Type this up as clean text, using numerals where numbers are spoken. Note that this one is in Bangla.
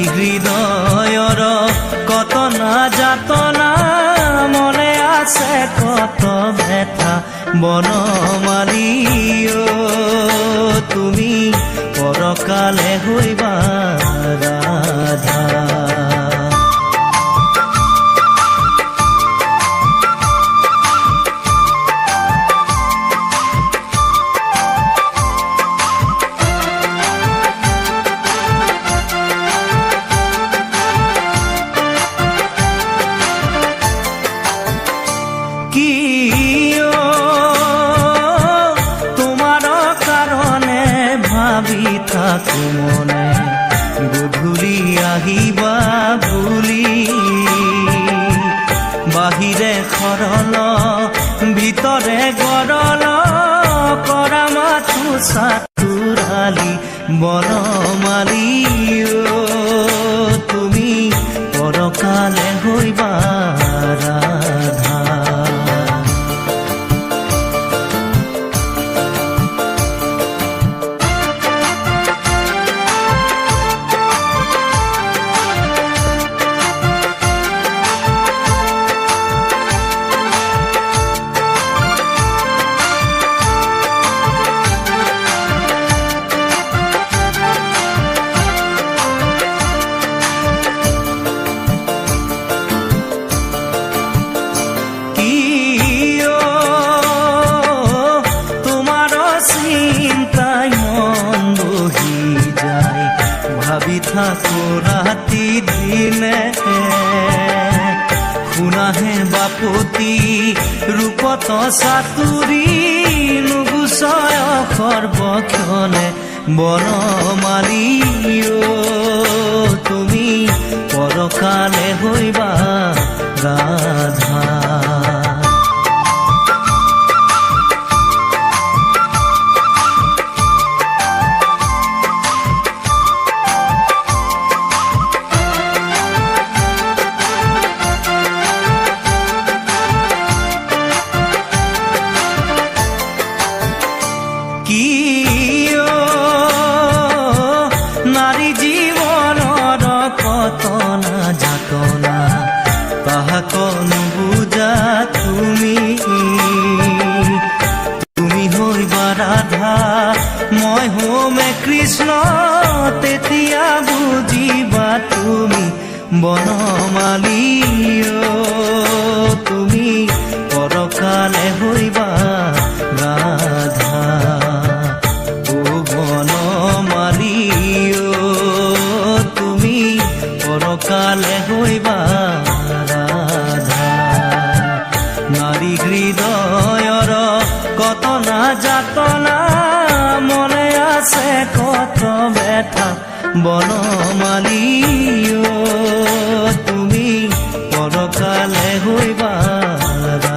নারী হৃদয়ৰ কত না যাতনা মনে আছে কত ব্যথা বনমালী তুমি পৰকালে হইবা ৰাধা। থাকো মনে গধূলি আহিবা বুলি বাহিৰে খৰল ভিতৰে গৰল কৰা মাথো চাতুৰালি বনমালী তুমি পৰকালে হইবা ৰাধা। ভাবি থাকো রাতি দিনে শুনাহে বাপতি ৰূপত চাতুৰি নুগুচয় সৰ্বক্ষণে বনমালী তুমি পৰকালে হইবা ৰাধা। নারী জীবনৰ কত না যাতনা তাহাক নুবুজা তুমি হইবা ৰাধা মই হমে কৃষ্ণ তেতিয়া বুজিবা তুমি বনমালী তুমি পৰকালে হইবা ৰাধা। পৰকালে হইবা ৰাধা। নারী হৃদয়ৰ কত না যাতনা মনে আছে কত ব্যথা বনমালী তুমি পৰকালে হইবা ৰাধা।